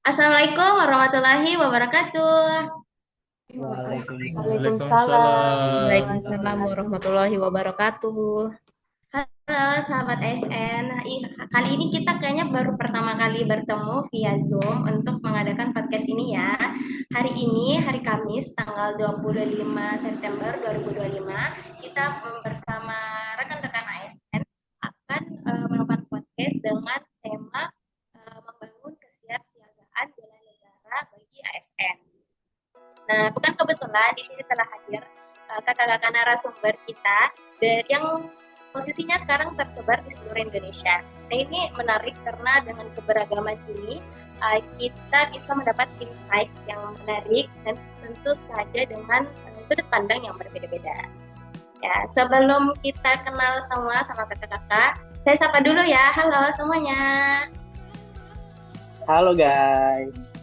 Assalamualaikum warahmatullahi wabarakatuh. Waalaikumsalam. Waalaikumsalam warahmatullahi wabarakatuh. Halo sahabat ASN. Kali ini kita kayaknya baru pertama kali bertemu via Zoom untuk mengadakan podcast ini ya. Hari ini, hari Kamis, tanggal 25 September 2025, kita bersama rekan-rekan ASN akan melakukan podcast dengan tema membangun kesiapsiagaan bela negara bagi ASN. Nah, bukan kebetulan di sini telah hadir kakak-kakak narasumber kita dari yang posisinya sekarang tersebar di seluruh Indonesia. Nah, ini menarik karena dengan keberagaman ini kita bisa mendapat insight yang menarik dan tentu saja dengan sudut pandang yang berbeda-beda. Ya, sebelum kita kenal sama kakak-kakak, saya sapa dulu ya. Halo semuanya. Halo guys.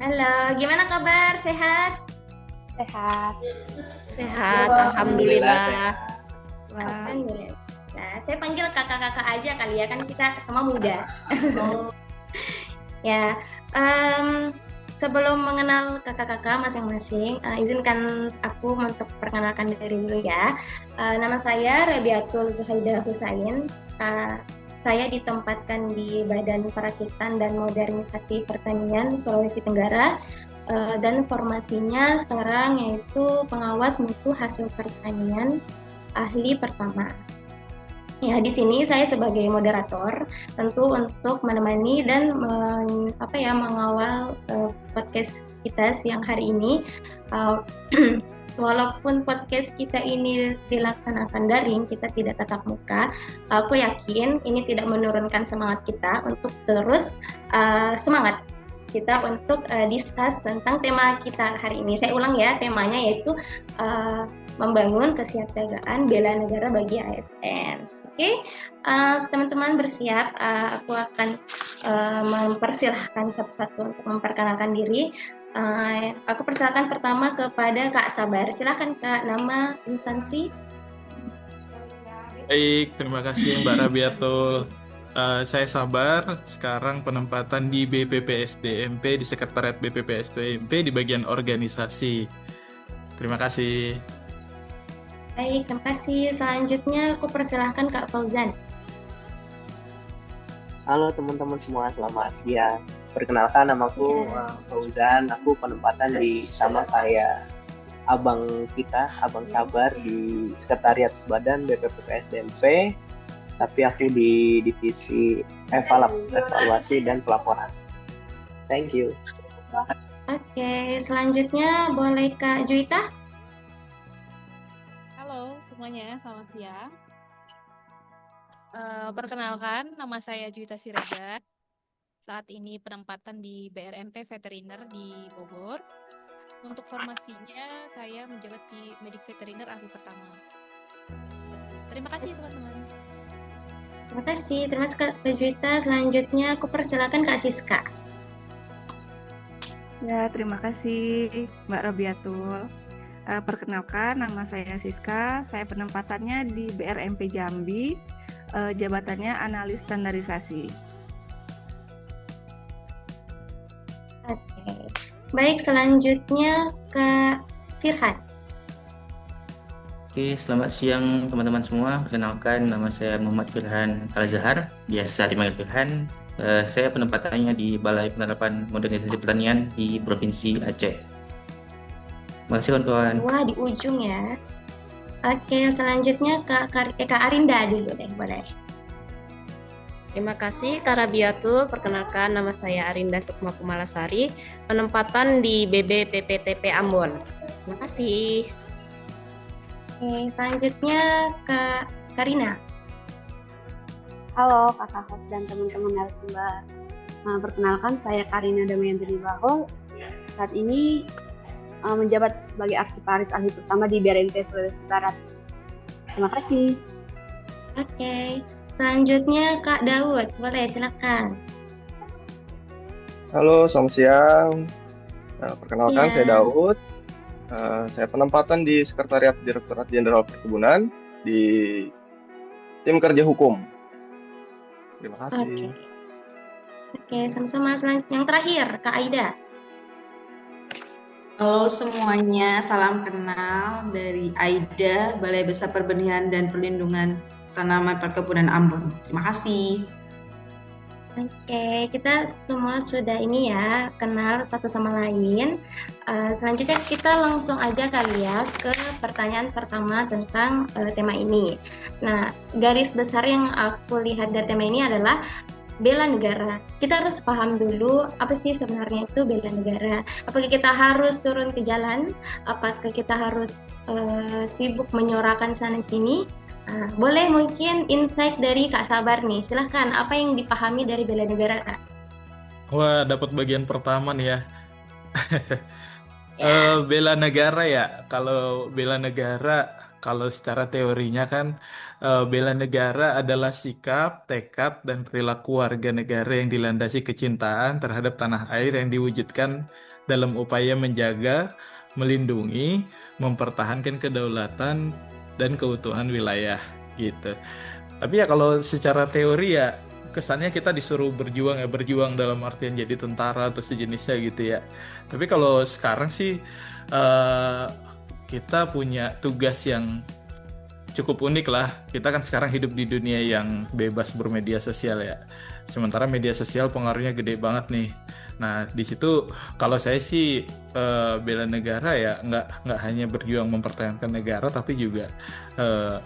Halo, gimana kabar? Sehat? Sehat. Sehat, Alhamdulillah alhamdulillah. Alhamdulillah. Nah, saya panggil kakak-kakak aja kali ya, kan kita semua muda. Ya, sebelum mengenal kakak-kakak masing-masing, izinkan aku untuk perkenalkan diri dulu ya. Nama saya Rabiatul Zuhaida Husain. Saya ditempatkan di Badan Perakitan dan Modernisasi Pertanian Sulawesi Tenggara, dan formasinya sekarang yaitu pengawas mutu hasil pertanian ahli pertama. Ya, di sini saya sebagai moderator tentu untuk menemani dan mengawal podcast kita siang hari ini. Walaupun podcast kita ini dilaksanakan daring, kita tidak tatap muka, aku yakin ini tidak menurunkan semangat kita untuk terus semangat kita untuk discuss tentang tema kita hari ini. Saya ulang ya, temanya yaitu membangun kesiapsiagaan bela negara bagi ASN. Oke, teman-teman bersiap. Aku akan mempersilahkan satu-satu untuk memperkenalkan diri. Aku persilakan pertama kepada Kak Sabar. Silakan Kak, nama instansi. Baik, terima kasih Mbak Rabiatul. Saya Sabar, sekarang penempatan di BPPSDMP, di Sekretariat BPPSDMP di bagian organisasi. Terima kasih. Baik, terima kasih. Selanjutnya aku persilahkan Kak Fauzan. Halo teman-teman semua, selamat siang. Perkenalkan, namaku Fauzan. Aku penempatan sama kayak abang kita, Abang Sabar di Sekretariat Badan BPPSDMP. Tapi aku di divisi evaluasi dan pelaporan. Thank you. Oke, selanjutnya boleh Kak Juita. Halo semuanya, selamat siang. Perkenalkan, nama saya Juwita Siregar. Saat ini penempatan di BRMP Veteriner di Bogor. Untuk formasinya, saya menjabat di Medik Veteriner ahli pertama. Terima kasih teman-teman. Terima kasih Kak Juwita. Selanjutnya aku persilakan Kak Siska. Ya, terima kasih Mbak Rabiatul. Perkenalkan, nama saya Siska. Saya penempatannya di BRMP Jambi, jabatannya analis standarisasi. Oke. Baik, selanjutnya Kak Firhan. Oke, selamat siang teman-teman semua. Perkenalkan, nama saya Muhammad Firhan Al-Zahar, biasa dipanggil Firhan. Saya penempatannya di Balai Penerapan Modernisasi Pertanian di Provinsi Aceh. Terima kasih kawan-kawan. Wah, di ujung ya. Oke, selanjutnya Kak Arinda dulu deh, boleh. Terima kasih Kak Rabiatul. Perkenalkan, nama saya Arinda Sukma Kumalasari, penempatan di BBPPTP Ambon. Terima kasih. Oke, selanjutnya Kak Karina. Halo kakak host dan teman-teman narasumber. Perkenalkan, saya Karina Damayanti Bahol. Saat ini menjabat sebagai arsiparis ahli pertama di BRMP Sulawesi Barat. Terima kasih. Oke, selanjutnya Kak Daud, boleh silakan. Halo, selamat siang. Perkenalkan, Iya. saya Daud. Saya penempatan di Sekretariat Direktorat Jenderal Perkebunan di tim kerja hukum. Terima kasih. Oke. Oke, sama-sama. Yang terakhir, Kak Aida. Halo semuanya, salam kenal dari Aida, Balai Besar Perbenihan dan Perlindungan Tanaman Perkebunan Ambon. Terima kasih. Oke, kita semua sudah ini ya, kenal satu sama lain. Selanjutnya kita langsung aja kali ya ke pertanyaan pertama tentang tema ini. Nah, garis besar yang aku lihat dari tema ini adalah bela negara. Kita harus paham dulu apa sih sebenarnya itu bela negara. Apakah kita harus turun ke jalan? Apakah kita harus sibuk menyuarakan sana sini? Boleh mungkin insight dari Kak Sabar nih. Silahkan, apa yang dipahami dari bela negara, Kak? Wah, dapat bagian pertama nih ya. Ya. Bela negara ya. Kalau bela negara, kalau secara teorinya kan bela negara adalah sikap, tekad, dan perilaku warga negara yang dilandasi kecintaan terhadap tanah air yang diwujudkan dalam upaya menjaga, melindungi, mempertahankan kedaulatan dan keutuhan wilayah gitu. Tapi ya kalau secara teori ya kesannya kita disuruh berjuang dalam artian jadi tentara atau sejenisnya gitu ya. Tapi kalau sekarang sih eh, kita punya tugas yang cukup unik lah. Kita kan sekarang hidup di dunia yang bebas bermedia sosial ya. Sementara media sosial pengaruhnya gede banget nih. Nah, di situ kalau saya sih bela negara ya nggak hanya berjuang mempertahankan negara, tapi juga eh,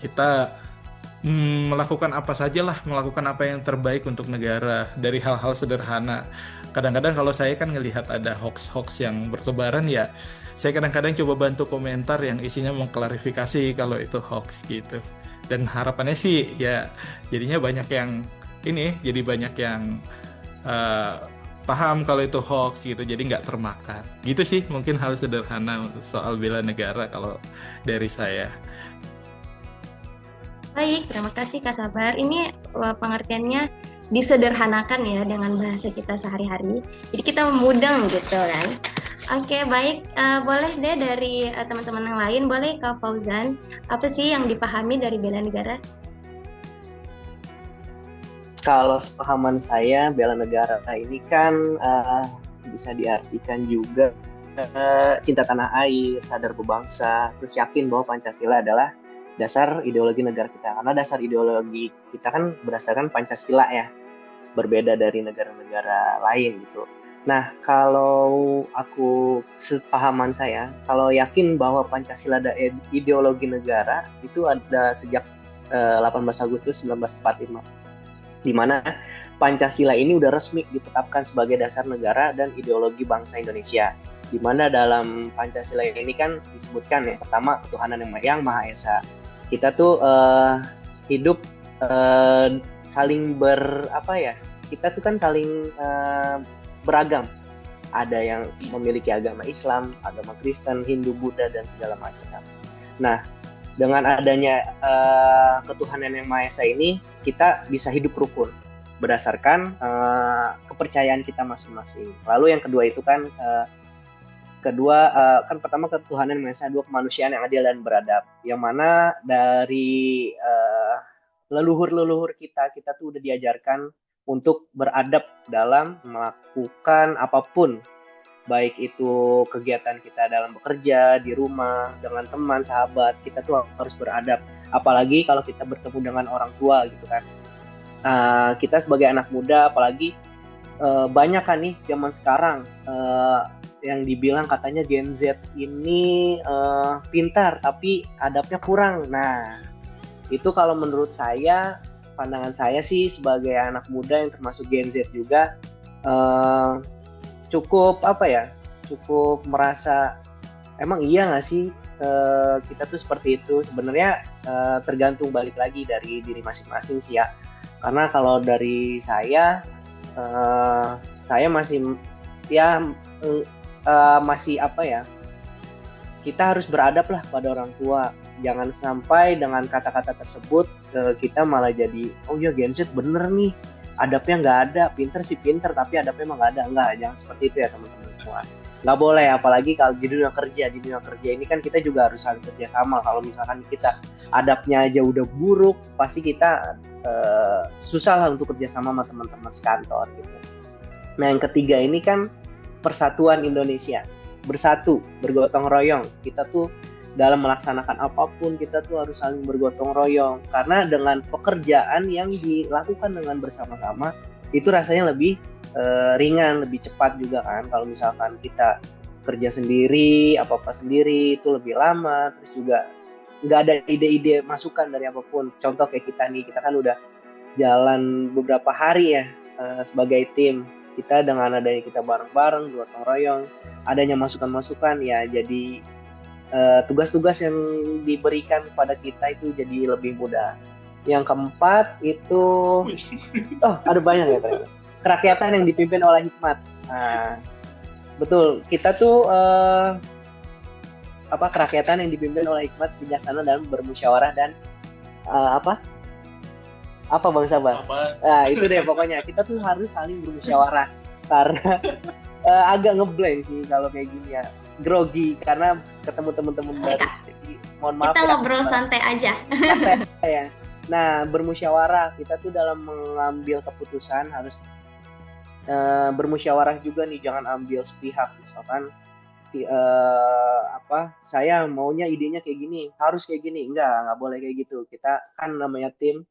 kita melakukan apa saja lah, melakukan apa yang terbaik untuk negara dari hal-hal sederhana. Kadang-kadang kalau saya kan ngelihat ada hoax-hoax yang bertebaran ya, saya kadang-kadang coba bantu komentar yang isinya mengklarifikasi kalau itu hoax gitu. Dan harapannya sih ya jadinya banyak yang jadi banyak yang eh, paham kalau itu hoax gitu, jadi nggak termakan. Gitu sih mungkin hal sederhana soal bela negara kalau dari saya. Baik, terima kasih Kak Sabar. Ini pengertiannya disederhanakan ya dengan bahasa kita sehari-hari. Jadi kita mudeng gitu kan. Oke, baik. Boleh deh dari teman-teman yang lain, boleh Kak Fauzan, apa sih yang dipahami dari bela negara? Kalau sepahaman saya, bela negara ini kan bisa diartikan juga cinta tanah air, sadar berbangsa, terus yakin bahwa Pancasila adalah dasar ideologi negara kita. Karena dasar ideologi kita kan berdasarkan Pancasila ya, berbeda dari negara-negara lain gitu. Nah, kalau aku sepahaman saya, kalau yakin bahwa Pancasila ada ideologi negara, itu ada sejak 18 Agustus 1945. Di mana Pancasila ini udah resmi ditetapkan sebagai dasar negara dan ideologi bangsa Indonesia. Di mana dalam Pancasila ini kan disebutkan yang pertama ketuhanan yang Maha Esa. Kita tuh hidup saling kita tuh kan saling beragam. Ada yang memiliki agama Islam, agama Kristen, Hindu, Buddha, dan segala macam. Nah, dengan adanya ketuhanan yang Maha Esa ini, kita bisa hidup rukun berdasarkan kepercayaan kita masing-masing. Lalu yang kedua itu kan pertama ketuhanan Maha Esa, dua kemanusiaan yang adil dan beradab. Yang mana dari leluhur-leluhur kita tuh udah diajarkan untuk beradab dalam melakukan apapun. Baik itu kegiatan kita dalam bekerja, di rumah, dengan teman, sahabat, kita tuh harus beradab. Apalagi kalau kita bertemu dengan orang tua gitu kan. Kita sebagai anak muda, apalagi banyak kan nih zaman sekarang yang dibilang katanya Gen Z ini pintar tapi adabnya kurang. Nah, itu kalau menurut saya, pandangan saya sih sebagai anak muda yang termasuk Gen Z juga, cukup merasa emang iya nggak sih kita tuh seperti itu. Sebenarnya tergantung balik lagi dari diri masing-masing sih ya. Karena kalau dari saya masih kita harus beradab lah pada orang tua. Jangan sampai dengan kata-kata tersebut kita malah jadi Gen Z bener nih, adabnya nggak ada, pinter sih pinter tapi adabnya emang nggak ada. Enggak, jangan seperti itu ya teman-teman semua. Nggak boleh, apalagi kalau di dunia kerja ini kan kita juga harus saling kerja sama. Kalau misalkan kita adabnya aja udah buruk, pasti kita susah lah untuk kerjasama sama teman-teman sekantor gitu. Nah yang ketiga ini kan persatuan Indonesia, bersatu, bergotong royong. Kita tuh dalam melaksanakan apapun kita tuh harus saling bergotong royong, karena dengan pekerjaan yang dilakukan dengan bersama-sama itu rasanya lebih ringan, lebih cepat juga kan. Kalau misalkan kita kerja sendiri, apa-apa sendiri itu lebih lama, terus juga nggak ada ide-ide masukan dari apapun. Contoh kayak kita nih, kita kan udah jalan beberapa hari ya sebagai tim. Kita dengan adanya kita bareng-bareng, gotong royong, adanya masukan-masukan ya, jadi tugas-tugas yang diberikan kepada kita itu jadi lebih mudah. Yang keempat itu, ada banyak ya ternyata. Kerakyatan yang dipimpin oleh hikmat. Nah, betul, kita tuh kerakyatan yang dipimpin oleh hikmat, bijaksana dan bermusyawarah dan apa Bang Sabar? Nah itu deh pokoknya, kita tuh harus saling bermusyawarah, karena agak ngeblank sih kalau kayak gini ya, grogi karena ketemu teman-teman baru. Jadi mohon maaf kita ya, ngobrol santai aja. santai ya. Nah bermusyawarah, kita tuh dalam mengambil keputusan harus bermusyawarah juga nih, jangan ambil sepihak. Misalkan saya maunya idenya kayak gini, harus kayak gini, nggak boleh kayak gitu. Kita kan namanya tim,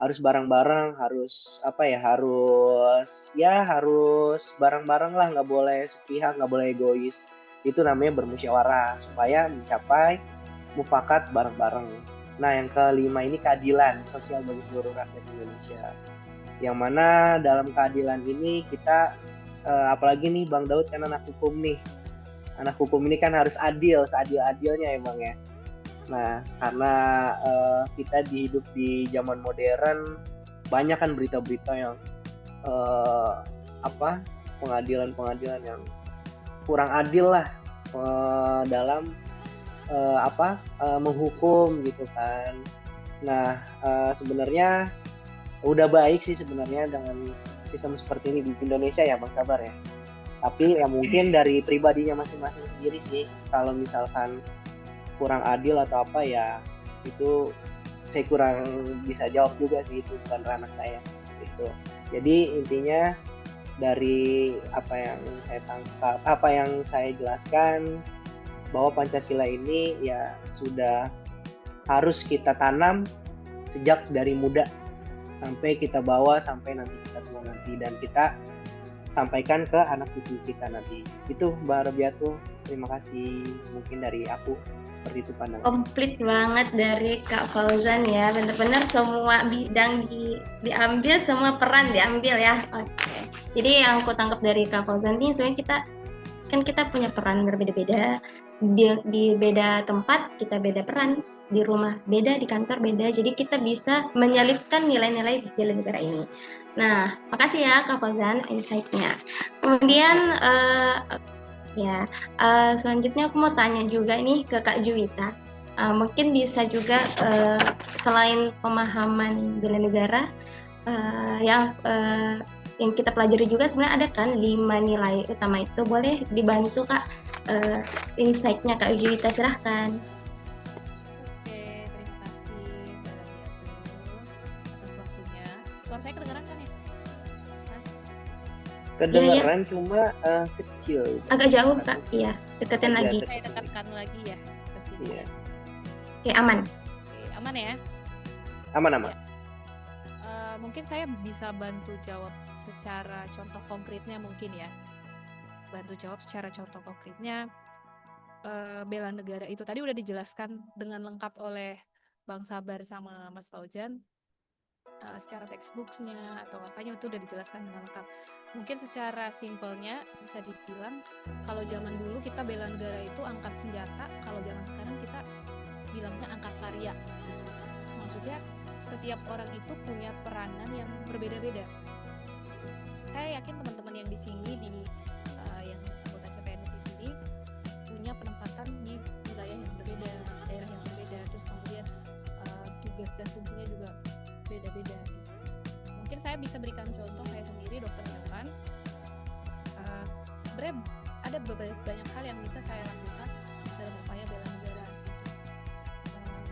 harus bareng-bareng, harus harus bareng-bareng lah, nggak boleh sepihak, nggak boleh egois. Itu namanya bermusyawarah supaya mencapai mufakat bareng-bareng. Nah yang kelima ini keadilan sosial bagi seluruh rakyat Indonesia, yang mana dalam keadilan ini kita apalagi nih Bang Daud kan anak hukum nih, anak hukum ini kan harus adil, seadil-adilnya ya Bang ya. Nah, karena kita hidup di zaman modern, banyak kan berita-berita yang pengadilan yang kurang adil lah dalam menghukum gitu kan. Nah, sebenarnya udah baik sih sebenarnya dengan sistem seperti ini di Indonesia ya Bang Sabar ya. Tapi ya mungkin dari pribadinya masing-masing sendiri sih, kalau misalkan kurang adil atau apa ya, itu saya kurang bisa jawab juga sih, itu bukan ranah saya gitu. Jadi intinya dari apa yang saya tangkap, apa yang saya jelaskan, bahwa Pancasila ini ya sudah harus kita tanam sejak dari muda sampai kita bawa sampai nanti kita tua nanti, dan kita sampaikan ke anak cucu kita nanti. Itu Mbak Robiatu, terima kasih mungkin dari aku. Seperti itu pandangan. Komplit banget dari Kak Fauzan ya, benar-benar semua bidang diambil, semua peran diambil ya. Oke. Jadi yang aku tangkap dari Kak Fauzan ini sebenarnya kita punya peran berbeda-beda, di beda tempat kita beda peran, di rumah beda, di kantor beda, jadi kita bisa menyelipkan nilai-nilai bela negara ini. Nah, makasih ya Kak Fauzan insight-nya. Kemudian selanjutnya aku mau tanya juga nih ke Kak Juwita. Mungkin bisa juga selain pemahaman bela negara yang kita pelajari juga sebenarnya ada kan 5 nilai utama itu. Boleh dibantu Kak insight-nya Kak Juwita, silahkan. Oke, terima kasih Mbak Rabiatul atas waktunya. Suara saya kedengaran kan ya? Mas? Kedengeran cuma kecil. Agak jauh Kak, iya, deketin lagi. Saya dekatkan lagi ya ke sini. Iya. Oke, aman. Oke, aman ya? Aman. Ya. Mungkin saya bisa bantu jawab secara contoh konkretnya mungkin ya. Bantu jawab secara contoh konkretnya. Bela negara itu tadi udah dijelaskan dengan lengkap oleh Bang Sabar sama Mas Fauzan. Secara textbooknya atau apanya itu udah dijelaskan dengan lengkap. Mungkin secara simpelnya bisa dibilang kalau zaman dulu kita bela negara itu angkat senjata, kalau zaman sekarang kita bilangnya angkat karya gitu. Maksudnya setiap orang itu punya peranan yang berbeda-beda. Saya yakin teman-teman yang di sini yang anggota CPNS di sini punya penempatan di wilayah yang berbeda, daerah yang berbeda, terus kemudian tugas dan fungsinya juga beda-beda. Mungkin saya bisa berikan contoh saya sendiri, Dokter Hewan. Sebenarnya ada banyak hal yang bisa saya lakukan dalam upaya bela negara.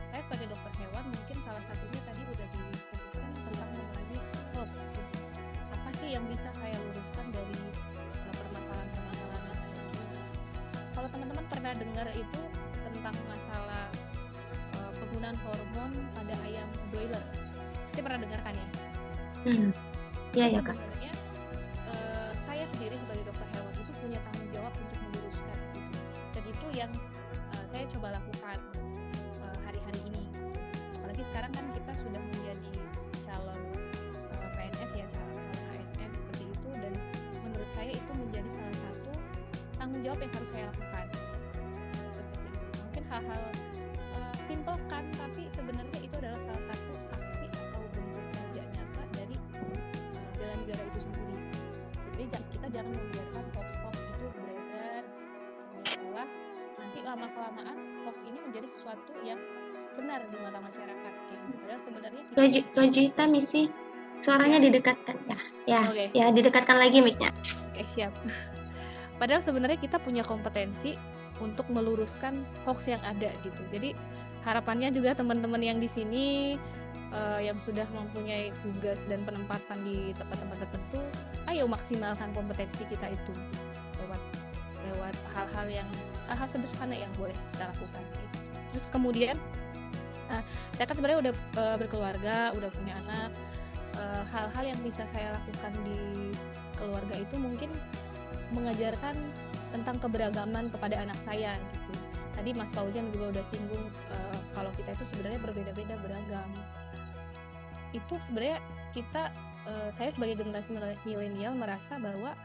Saya sebagai dokter hewan mungkin salah satunya tadi udah disebutkan tentang sih yang bisa saya luruskan dari permasalahan-permasalahan yang ada itu? Kalau teman-teman pernah dengar itu tentang masalah penggunaan hormon pada ayam broiler, pasti pernah dengar kan ya? Iya ya Kak. Sebenarnya saya sendiri sebagai dokter hewan itu punya tanggung jawab untuk meluruskan itu, dan itu yang saya coba lakukan hari-hari ini. Apalagi sekarang kan kita sudah menjadi calon PNS ya, calon ASN seperti itu, dan menurut saya itu menjadi salah satu tanggung jawab yang harus saya lakukan. Seperti itu. Mungkin hal-hal simple kan, tapi sebenarnya itu adalah salah satu aksi atau bentuk kerja nyata dari bela negara itu sendiri. Jadi kita jangan membiarkan hoax-hoax itu beredar seolah-olah nanti lama-kelamaan hoax ini menjadi sesuatu yang benar di mata masyarakat. Gitu. Padahal sebenarnya Kita misi suaranya didekatkan ya. Ya, Oke. ya didekatkan lagi mic-nya. Oke, siap. Padahal sebenarnya kita punya kompetensi untuk meluruskan hoax yang ada gitu. Jadi harapannya juga teman-teman yang di sini yang sudah mempunyai tugas dan penempatan di tempat-tempat tertentu, ayo maksimalkan kompetensi kita itu lewat hal-hal sederhana yang boleh kita lakukan. Gitu. Terus kemudian saya kan sebenarnya udah berkeluarga, udah punya anak. Hal-hal yang bisa saya lakukan di keluarga itu mungkin mengajarkan tentang keberagaman kepada anak saya gitu. Tadi Mas Fauzan juga udah singgung kalau kita itu sebenarnya berbeda-beda, beragam. Itu sebenarnya saya sebagai generasi milenial merasa bahwa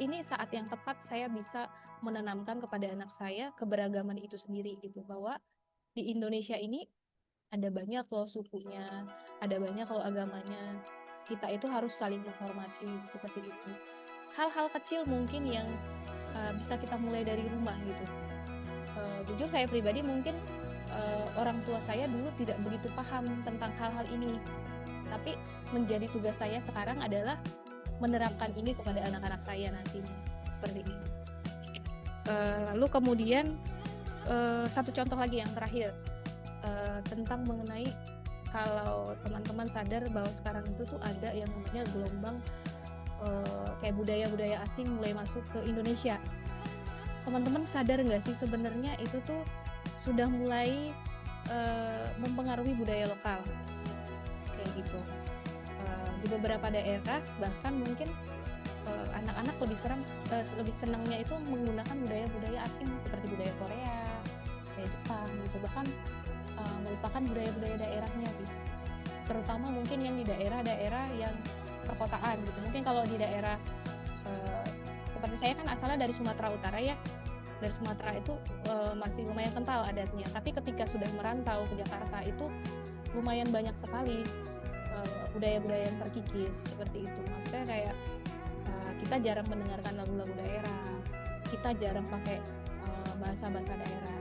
ini saat yang tepat saya bisa menanamkan kepada anak saya keberagaman itu sendiri gitu, bahwa di Indonesia ini ada banyak loh sukunya, ada banyak loh agamanya. Kita itu harus saling menghormati seperti itu. Hal-hal kecil mungkin yang bisa kita mulai dari rumah gitu. Jujur saya pribadi mungkin orang tua saya dulu tidak begitu paham tentang hal-hal ini. Tapi menjadi tugas saya sekarang adalah menerapkan ini kepada anak-anak saya nantinya. Seperti itu. Lalu kemudian satu contoh lagi yang terakhir. Tentang mengenai kalau teman-teman sadar bahwa sekarang itu tuh ada yang namanya gelombang kayak budaya-budaya asing mulai masuk ke Indonesia. Teman-teman sadar nggak sih sebenarnya itu tuh sudah mulai mempengaruhi budaya lokal kayak gitu. Di beberapa daerah bahkan mungkin anak-anak lebih senangnya itu menggunakan budaya-budaya asing seperti budaya Korea, budaya Jepang gitu, bahkan melupakan budaya-budaya daerahnya gitu. Terutama mungkin yang di daerah-daerah yang perkotaan gitu. Mungkin kalau di daerah seperti saya kan asalnya dari Sumatera Utara ya. Dari Sumatera itu masih lumayan kental adatnya. Tapi ketika sudah merantau ke Jakarta itu lumayan banyak sekali budaya-budaya yang terkikis seperti itu. Maksudnya kayak kita jarang mendengarkan lagu-lagu daerah. Kita jarang pakai bahasa-bahasa daerah.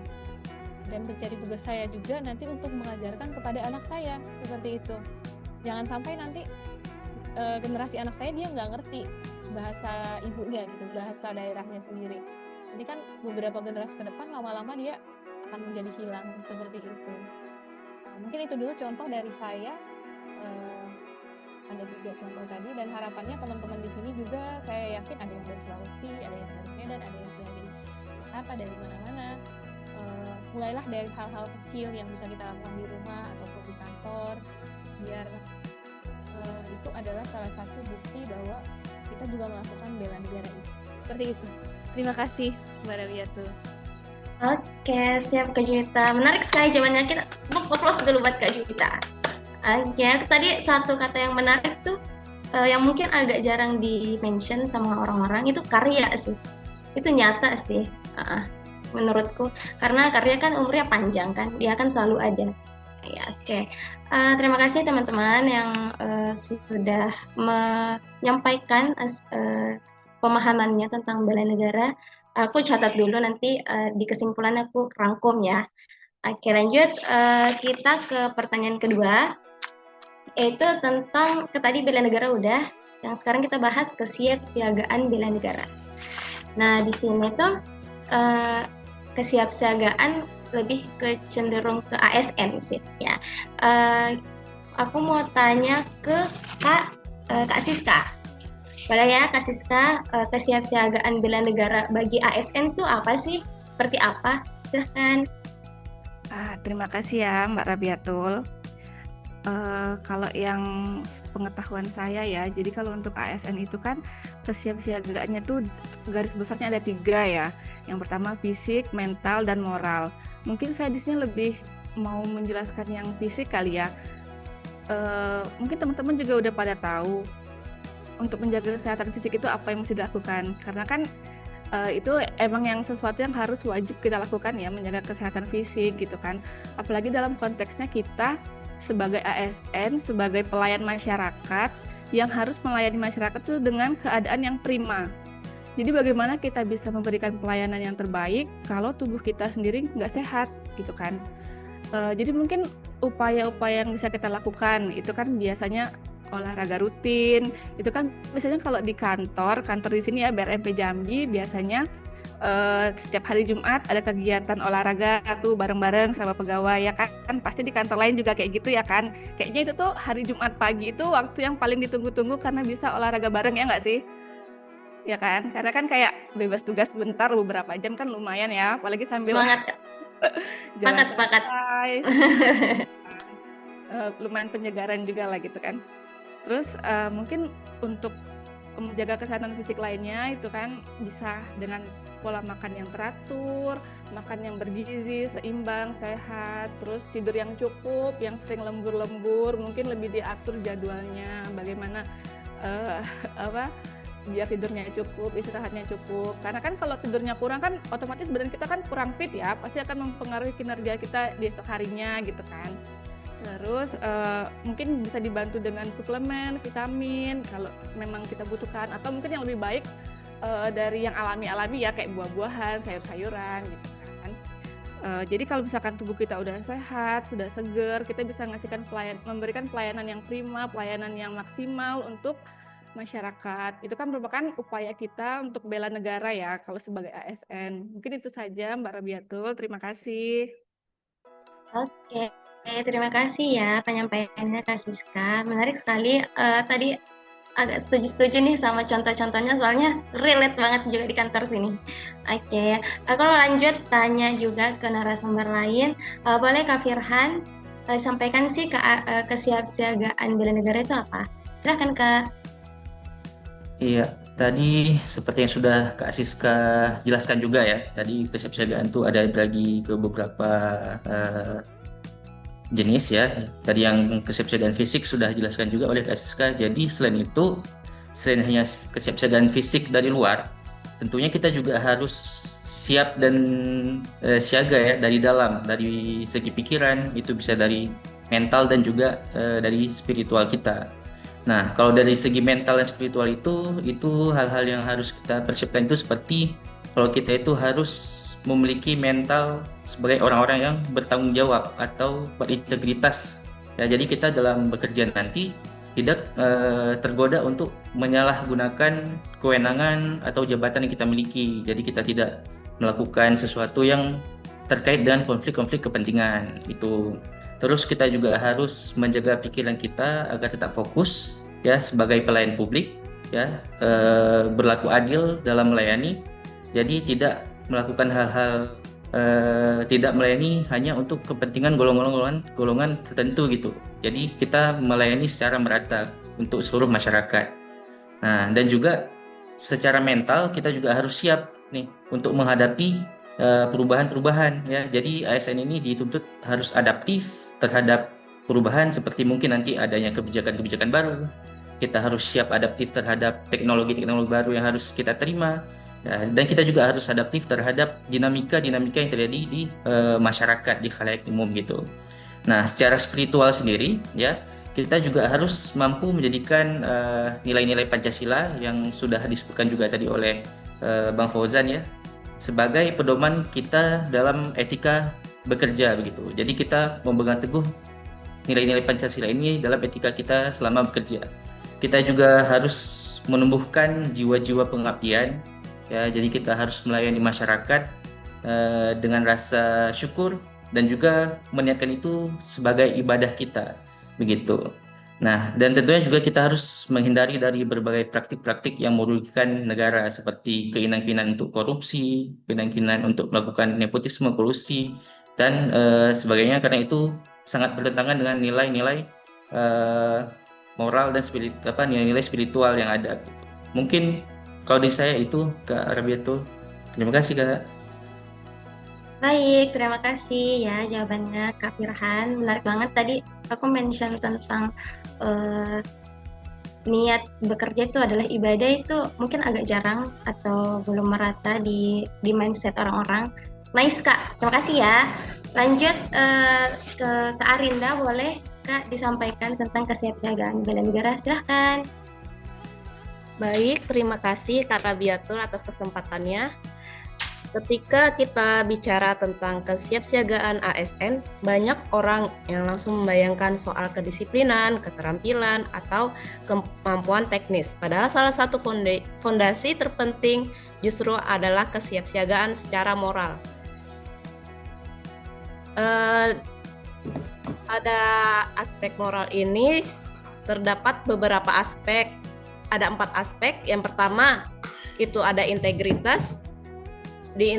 Dan menjadi tugas saya juga nanti untuk mengajarkan kepada anak saya seperti itu. Jangan sampai nanti generasi anak saya dia nggak ngerti bahasa ibunya gitu, bahasa daerahnya sendiri. Nanti kan beberapa generasi ke depan lama-lama dia akan menjadi hilang seperti itu. Mungkin itu dulu contoh dari saya. Ada 3 contoh tadi, dan harapannya teman-teman di sini juga saya yakin ada yang dari Sulawesi, ada yang dari Medan, ada yang dari Jakarta, dari mana-mana. Mulailah dari hal-hal kecil yang bisa kita lakukan di rumah ataupun di kantor, biar itu adalah salah satu bukti bahwa kita juga melakukan bela negara itu. Seperti itu. Terima kasih Mbak Rabiatul. Oke, siap Kak Juwita. Menarik sekali jawabannya. Kita applause dulu buat Kak Juwita. Oke, tadi satu kata yang menarik tuh yang mungkin agak jarang di-mention sama orang-orang itu karya sih. Itu nyata sih. Menurutku, karena karya kan umurnya panjang kan, dia akan selalu ada. Ya, oke. Terima kasih teman-teman yang sudah menyampaikan pemahamannya tentang bela negara. Aku catat dulu nanti di kesimpulan aku rangkum ya. Oke, lanjut kita ke pertanyaan kedua, yaitu tentang tadi bela negara udah, yang sekarang kita bahas kesiapsiagaan bela negara. Nah, di sini tuh kesiapsiagaan lebih cenderung ke ASN sih ya. Aku mau tanya ke Kak Siska. Boleh ya, Kak Siska, kesiapsiagaan bela negara bagi ASN itu apa sih? Seperti apa? Silahkan. Terima kasih ya Mbak Rabiatul. Kalau yang pengetahuan saya ya, jadi kalau untuk ASN itu kan kesiapsiagaannya tuh garis besarnya ada 3 ya. Yang pertama fisik, mental, dan moral. Mungkin saya di sini lebih mau menjelaskan yang fisik kali ya. Mungkin teman-teman juga udah pada tahu untuk menjaga kesehatan fisik itu apa yang mesti dilakukan. Karena kan itu emang yang sesuatu yang harus wajib kita lakukan ya, menjaga kesehatan fisik gitu kan. Apalagi dalam konteksnya kita sebagai ASN, sebagai pelayan masyarakat yang harus melayani masyarakat itu dengan keadaan yang prima. Jadi bagaimana kita bisa memberikan pelayanan yang terbaik kalau tubuh kita sendiri nggak sehat gitu kan. Jadi mungkin upaya-upaya yang bisa kita lakukan itu kan biasanya olahraga rutin. Itu kan biasanya kalau di kantor di sini ya BRMP Jambi biasanya setiap hari Jumat ada kegiatan olahraga tuh bareng-bareng sama pegawai ya kan. Pasti di kantor lain juga kayak gitu ya kan. Kayaknya itu tuh hari Jumat pagi itu waktu yang paling ditunggu-tunggu karena bisa olahraga bareng ya nggak sih? Ya kan? Karena kan kayak bebas tugas sebentar beberapa jam kan lumayan ya, apalagi sambil Semangat, jalan sepakat. santai. Lumayan penyegaran juga lah gitu kan. Terus mungkin untuk menjaga kesehatan fisik lainnya itu kan bisa dengan pola makan yang teratur, makan yang bergizi, seimbang, sehat, terus tidur yang cukup, yang sering lembur-lembur, mungkin lebih diatur jadwalnya, bagaimana biar tidurnya cukup, istirahatnya cukup. Karena kan kalau tidurnya kurang kan otomatis badan kita kan kurang fit ya, pasti akan mempengaruhi kinerja kita di esok harinya gitu kan. Terus mungkin bisa dibantu dengan suplemen, vitamin kalau memang kita butuhkan, atau mungkin yang lebih baik dari yang alami-alami ya kayak buah-buahan, sayur-sayuran gitu kan. Jadi kalau misalkan tubuh kita udah sehat, sudah seger, kita bisa memberikan pelayanan yang prima, pelayanan yang maksimal untuk masyarakat. Itu kan merupakan upaya kita untuk bela negara ya kalau sebagai ASN. Mungkin itu saja Mbak Rabiatul, terima kasih. Oke, terima kasih ya penyampaiannya Kak Siska. Menarik sekali. Tadi agak setuju nih sama contoh-contohnya, soalnya relate banget juga di kantor sini. Oke, kalau lanjut tanya juga ke narasumber lain, boleh Kak Firhan sampaikan sih kesiapsiagaan bela negara itu apa? Silahkan Kak. Iya, tadi seperti yang sudah Kak Siska jelaskan juga ya, tadi kesiapsiagaan itu ada bagi ke beberapa jenis ya. Tadi yang kesiapsiagaan fisik sudah dijelaskan juga oleh Kak Siska. Jadi selain itu, selain hanya kesiapsiagaan fisik dari luar, tentunya kita juga harus siap dan siaga ya dari dalam, dari segi pikiran, itu bisa dari mental dan juga dari spiritual kita. Nah, kalau dari segi mental dan spiritual itu hal-hal yang harus kita persiapkan itu seperti kalau kita itu harus memiliki mental sebagai orang-orang yang bertanggung jawab atau berintegritas. Ya, jadi kita dalam bekerja nanti tidak tergoda untuk menyalahgunakan kewenangan atau jabatan yang kita miliki. Jadi kita tidak melakukan sesuatu yang terkait dengan konflik-konflik kepentingan itu. Terus kita juga harus menjaga pikiran kita agar tetap fokus ya sebagai pelayan publik ya, berlaku adil dalam melayani. Jadi tidak melakukan hal-hal tidak melayani hanya untuk kepentingan golongan tertentu gitu. Jadi kita melayani secara merata untuk seluruh masyarakat. Nah, dan juga secara mental kita juga harus siap nih untuk menghadapi perubahan-perubahan ya. Jadi ASN ini dituntut harus adaptif terhadap perubahan seperti mungkin nanti adanya kebijakan-kebijakan baru. Kita harus siap adaptif terhadap teknologi-teknologi baru yang harus kita terima. Ya, dan kita juga harus adaptif terhadap dinamika-dinamika yang terjadi di masyarakat, di khalayak umum gitu. Nah, secara spiritual sendiri ya, kita juga harus mampu menjadikan nilai-nilai Pancasila yang sudah disebutkan juga tadi oleh Bang Fauzan ya, sebagai pedoman kita dalam etika bekerja begitu. Jadi kita memegang teguh nilai-nilai Pancasila ini dalam etika kita selama bekerja. Kita juga harus menumbuhkan jiwa-jiwa pengabdian ya. Jadi kita harus melayani masyarakat dengan rasa syukur dan juga meniatkan itu sebagai ibadah kita begitu. Nah, dan tentunya juga kita harus menghindari dari berbagai praktik-praktik yang merugikan negara seperti keinginan-keinginan untuk korupsi, keinginan-keinginan untuk melakukan nepotisme, kolusi, dan sebagainya. Karena itu sangat bertentangan dengan nilai-nilai eh, moral dan nilai-nilai spiritual yang ada. Gitu. Mungkin kalau di saya itu Kak Rabiatul. Terima kasih Kak. Baik, terima kasih ya jawabannya Kak Firhan. Menarik banget tadi aku mention tentang niat bekerja itu adalah ibadah, itu mungkin agak jarang atau belum merata di mindset orang-orang. Nice Kak, terima kasih ya. Lanjut ke Kak Arinda, boleh Kak disampaikan tentang kesiapsiagaan bela negara, silahkan. Baik, terima kasih Kak Rabiatul atas kesempatannya. Ketika kita bicara tentang kesiapsiagaan ASN, banyak orang yang langsung membayangkan soal kedisiplinan, keterampilan, atau kemampuan teknis. Padahal salah satu fondasi terpenting justru adalah kesiapsiagaan secara moral. Pada aspek moral ini terdapat beberapa aspek. Ada 4 aspek. Yang pertama itu ada integritas. Di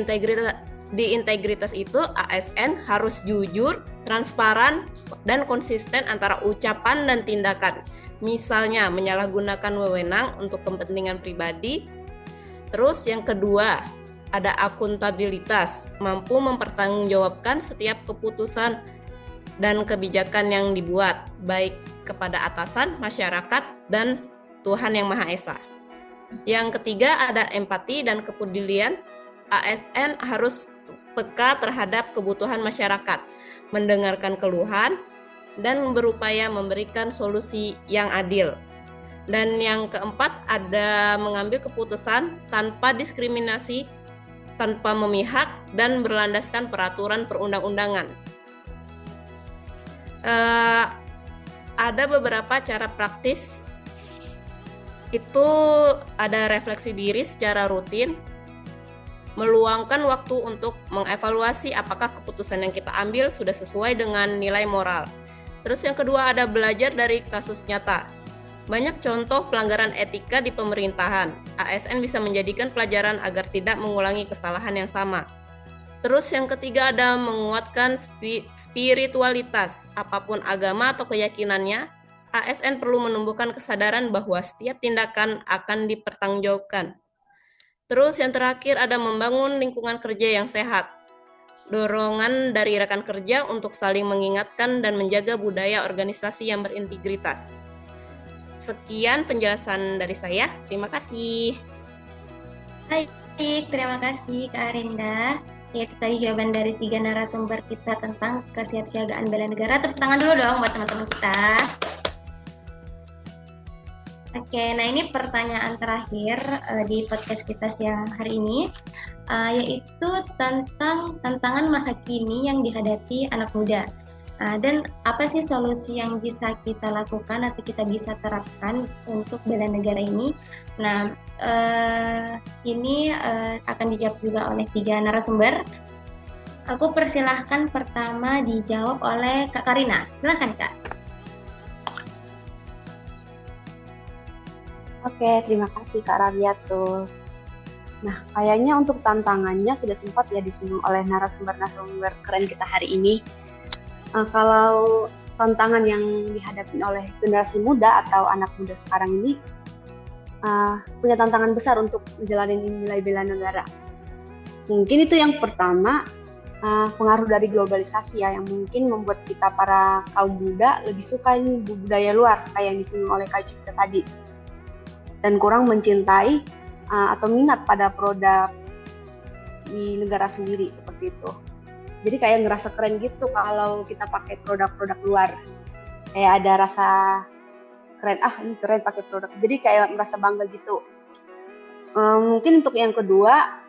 integritas itu ASN harus jujur, transparan, dan konsisten antara ucapan dan tindakan. Misalnya menyalahgunakan wewenang untuk kepentingan pribadi. Terus yang kedua ada akuntabilitas, mampu mempertanggungjawabkan setiap keputusan dan kebijakan yang dibuat, baik kepada atasan, masyarakat, dan Tuhan Yang Maha Esa. Yang ketiga ada empati dan kepedulian. ASN harus peka terhadap kebutuhan masyarakat, mendengarkan keluhan, dan berupaya memberikan solusi yang adil. Dan yang keempat ada mengambil keputusan tanpa diskriminasi, tanpa memihak, dan berlandaskan peraturan perundang-undangan. Ada beberapa cara praktis, itu ada refleksi diri secara rutin, meluangkan waktu untuk mengevaluasi apakah keputusan yang kita ambil sudah sesuai dengan nilai moral. Terus yang kedua ada belajar dari kasus nyata. Banyak contoh pelanggaran etika di pemerintahan. ASN bisa menjadikan pelajaran agar tidak mengulangi kesalahan yang sama. Terus yang ketiga ada menguatkan spiritualitas. Apapun agama atau keyakinannya, ASN perlu menumbuhkan kesadaran bahwa setiap tindakan akan dipertanggungjawabkan. Terus yang terakhir ada membangun lingkungan kerja yang sehat. Dorongan dari rekan kerja untuk saling mengingatkan dan menjaga budaya organisasi yang berintegritas. Sekian penjelasan dari saya. Terima kasih. Baik, terima kasih Kak Arinda. Ya, itu tadi jawaban dari 3 narasumber kita tentang kesiapsiagaan bela negara. Tepuk tangan dulu dong buat teman-teman kita. Oke, nah ini pertanyaan terakhir di podcast kita siang hari ini, yaitu tentang tantangan masa kini yang dihadapi anak muda. Dan apa sih solusi yang bisa kita lakukan atau kita bisa terapkan untuk bela negara ini? Nah, ini akan dijawab juga oleh 3 narasumber. Aku persilahkan pertama dijawab oleh Kak Karina. Silakan Kak. Oke, terima kasih Kak Rabiatul. Nah, kayaknya untuk tantangannya sudah sempat ya disinggung oleh narasumber-narasumber keren kita hari ini. Kalau tantangan yang dihadapi oleh generasi muda atau anak muda sekarang ini punya tantangan besar untuk menjalani nilai bela negara. Mungkin itu yang pertama, pengaruh dari globalisasi ya, yang mungkin membuat kita para kaum muda lebih suka ini budaya luar kayak yang disinggung oleh Kak Juta tadi. Dan kurang mencintai atau minat pada produk di negara sendiri seperti itu. Jadi kayak ngerasa keren gitu kalau kita pakai produk-produk luar. Kayak ada rasa keren, ini keren pakai produk. Jadi kayak merasa bangga gitu. Mungkin untuk yang kedua,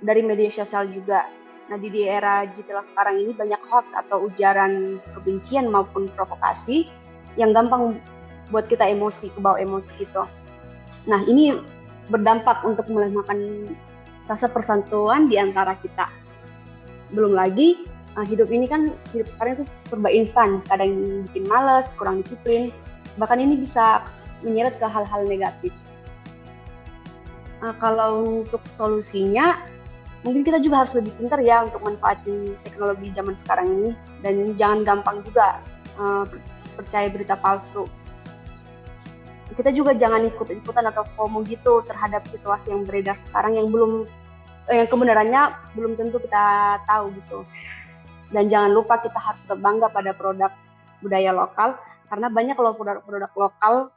dari media sosial juga. Nah, di era digital sekarang ini banyak hoax atau ujaran kebencian maupun provokasi yang gampang buat kita kebawa emosi gitu. Nah, ini berdampak untuk melemahkan rasa persatuan di antara kita. Belum lagi, hidup sekarang itu serba instan. Kadang bikin malas, kurang disiplin. bahkan ini bisa menyeret ke hal-hal negatif. Kalau untuk solusinya, mungkin kita juga harus lebih pintar ya untuk manfaatin teknologi zaman sekarang ini, dan jangan gampang juga percaya berita palsu. Kita juga jangan ikut-ikutan atau FOMO gitu terhadap situasi yang beredar sekarang yang kebenarannya belum tentu kita tahu gitu. Dan jangan lupa kita harus berbangga pada produk budaya lokal, karena banyak loh produk lokal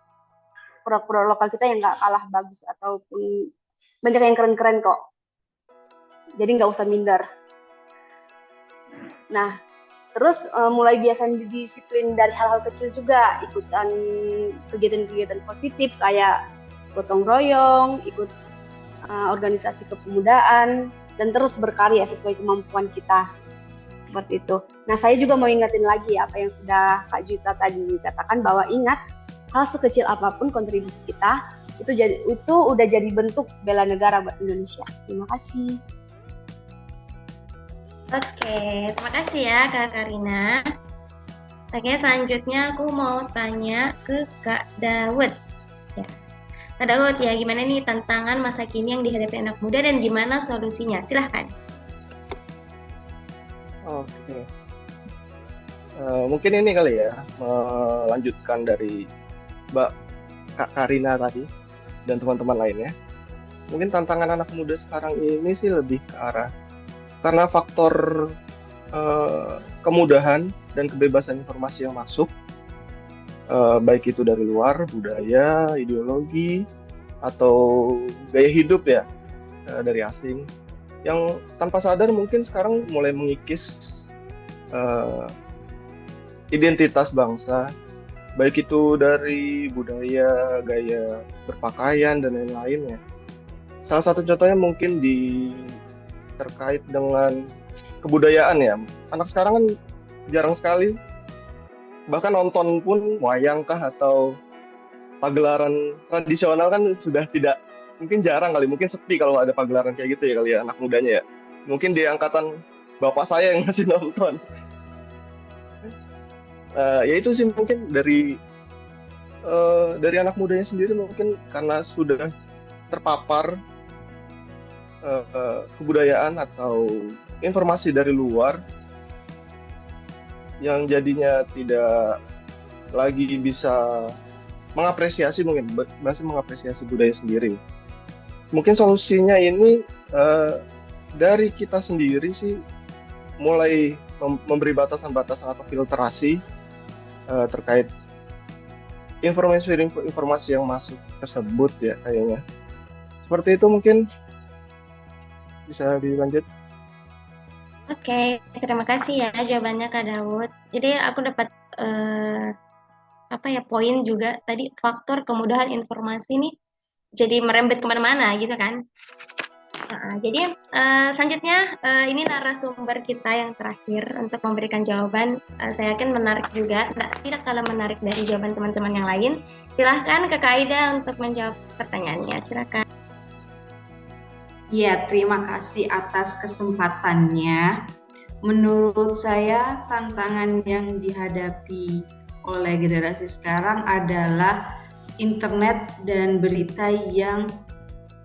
kita yang nggak kalah bagus, ataupun banyak yang keren-keren kok. Jadi nggak usah minder. Nah, terus mulai biasain disiplin dari hal-hal kecil juga, ikutan kegiatan-kegiatan positif kayak gotong royong, ikut organisasi kepemudaan, dan terus berkarya sesuai kemampuan kita. Seperti itu. Nah, saya juga mau ingatin lagi apa yang sudah Kak Juita tadi katakan, bahwa ingat, hal sekecil apapun kontribusi kita, itu udah jadi bentuk bela negara buat Indonesia. Terima kasih. Oke, terima kasih ya Kak Karina. Oke, selanjutnya aku mau tanya ke Kak Daud. Ya. Kak Daud, ya gimana nih tantangan masa kini yang dihadapi anak muda dan gimana solusinya? Silahkan. Oke. Mungkin ini kali ya, melanjutkan dari Mbak Kak Karina tadi dan teman-teman lainnya. Mungkin tantangan anak muda sekarang ini sih lebih ke arah karena faktor kemudahan dan kebebasan informasi yang masuk, baik itu dari luar, budaya, ideologi, atau gaya hidup ya, dari asing, yang tanpa sadar mungkin sekarang mulai mengikis identitas bangsa, baik itu dari budaya, gaya berpakaian, dan lain-lainnya. Salah satu contohnya mungkin terkait dengan kebudayaan ya. Anak sekarang kan jarang sekali, bahkan nonton pun wayangkah atau pagelaran tradisional kan sudah tidak, mungkin jarang kali, mungkin sepi kalau ada pagelaran kayak gitu ya kali ya anak mudanya ya. Mungkin di angkatan bapak saya yang masih nonton. Ya itu sih mungkin dari anak mudanya sendiri, mungkin karena sudah terpapar kebudayaan atau informasi dari luar yang jadinya tidak lagi bisa mengapresiasi, mungkin masih mengapresiasi budaya sendiri. Mungkin solusinya ini dari kita sendiri sih, mulai memberi batasan-batasan atau filterasi terkait informasi yang masuk tersebut ya kayaknya. Seperti itu mungkin. Bisa dilanjut. Oke, terima kasih ya jawabannya Kak Daud. Jadi aku dapat poin juga tadi, faktor kemudahan informasi nih jadi merembet kemana-mana gitu kan. Jadi selanjutnya ini narasumber kita yang terakhir untuk memberikan jawaban. Saya yakin menarik juga, tidak kalah menarik dari jawaban teman-teman yang lain. Silahkan Kak Aida untuk menjawab pertanyaannya. Silakan. Ya, terima kasih atas kesempatannya. Menurut saya, tantangan yang dihadapi oleh generasi sekarang adalah internet dan berita yang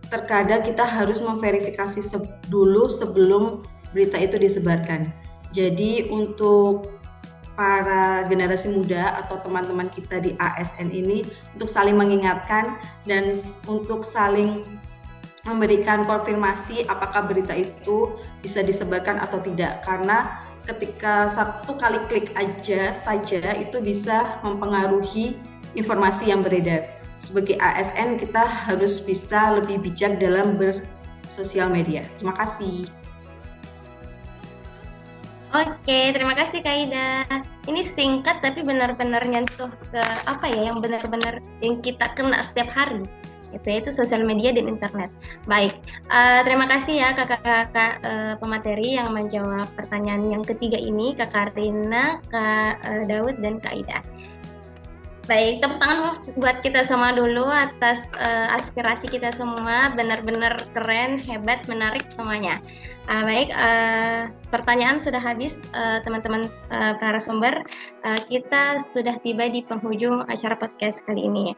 terkadang kita harus memverifikasi dulu sebelum berita itu disebarkan. Jadi untuk para generasi muda atau teman-teman kita di ASN ini, untuk saling mengingatkan dan untuk saling memberikan konfirmasi apakah berita itu bisa disebarkan atau tidak, karena ketika satu kali klik saja itu bisa mempengaruhi informasi yang beredar. Sebagai ASN kita harus bisa lebih bijak dalam bersosial media. Terima kasih. Oke, terima kasih Kak Ida. Ini singkat tapi benar-benar nyentuh ke yang benar-benar yang kita kena setiap hari. Yaitu sosial media dan internet. Baik, terima kasih ya kakak-kakak pemateri yang menjawab pertanyaan yang ketiga ini, Kak Karina, Kak Daud, dan Kak Ida. Baik, tepuk tangan buat kita semua dulu atas aspirasi kita semua, benar-benar keren, hebat, menarik semuanya. Baik, pertanyaan sudah habis, teman-teman narasumber. Kita sudah tiba di penghujung acara podcast kali ini.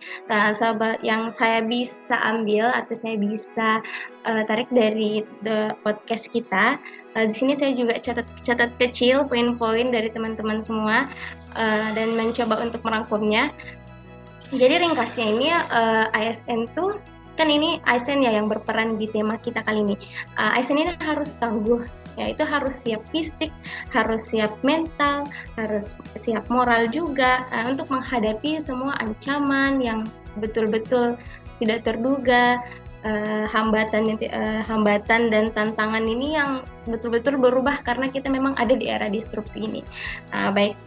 Yang saya bisa ambil atau saya bisa tarik dari podcast kita, di sini saya juga catat kecil poin-poin dari teman-teman semua. Dan mencoba untuk merangkumnya. Jadi ringkasnya ini ASN tuh kan ini ASN ya yang berperan di tema kita kali ini. ASN ini harus tangguh, ya itu harus siap fisik, harus siap mental, harus siap moral juga untuk menghadapi semua ancaman yang betul-betul tidak terduga. Hambatan dan tantangan ini yang betul-betul berubah karena kita memang ada di era disrupsi ini. Baik.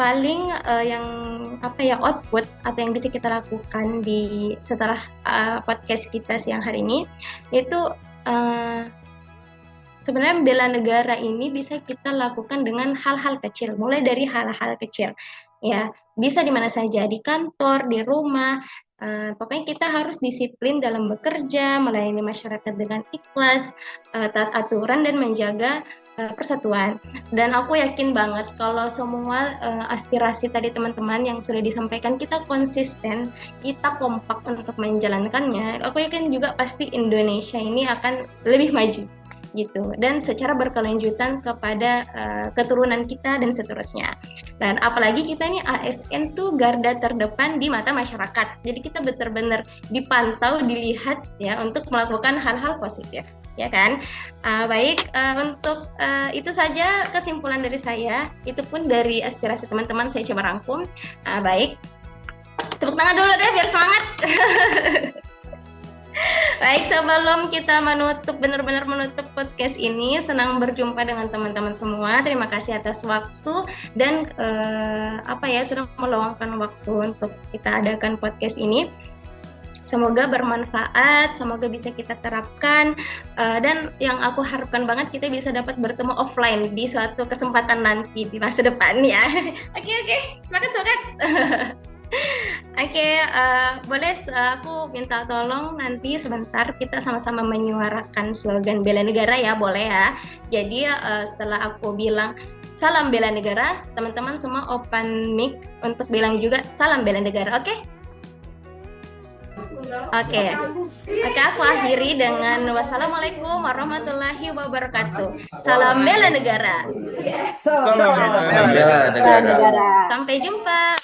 Paling yang output atau yang bisa kita lakukan setelah podcast kita siang hari ini itu sebenarnya bela negara ini bisa kita lakukan dengan hal-hal kecil, mulai dari hal-hal kecil ya, bisa di mana saja, di kantor, di rumah. Pokoknya kita harus disiplin dalam bekerja, melayani masyarakat dengan ikhlas, taat aturan dan menjaga persatuan. Dan aku yakin banget kalau semua aspirasi tadi teman-teman yang sudah disampaikan kita konsisten, kita kompak untuk menjalankannya, aku yakin juga pasti Indonesia ini akan lebih maju gitu, dan secara berkelanjutan kepada keturunan kita dan seterusnya. Dan apalagi kita ini ASN tuh garda terdepan di mata masyarakat, jadi kita benar-benar dipantau, dilihat ya untuk melakukan hal-hal positif, ya kan? Baik, untuk itu saja kesimpulan dari saya, itu pun dari aspirasi teman-teman saya coba rangkum. Baik, tepuk tangan dulu deh biar semangat. Baik, sebelum kita benar-benar menutup podcast ini, senang berjumpa dengan teman-teman semua. Terima kasih atas waktu dan sudah meluangkan waktu untuk kita adakan podcast ini. Semoga bermanfaat, semoga bisa kita terapkan, dan yang aku harapkan banget kita bisa dapat bertemu offline di suatu kesempatan nanti di masa depan ya. Oke, semangat. Oke, boleh aku minta tolong nanti sebentar kita sama-sama menyuarakan slogan bela negara ya, boleh ya. Jadi setelah aku bilang salam bela negara, teman-teman semua open mic untuk bilang juga salam bela negara, oke? Oke, aku akhiri dengan wassalamualaikum warahmatullahi wabarakatuh. Salam bela negara. Salam bela negara. Sampai jumpa.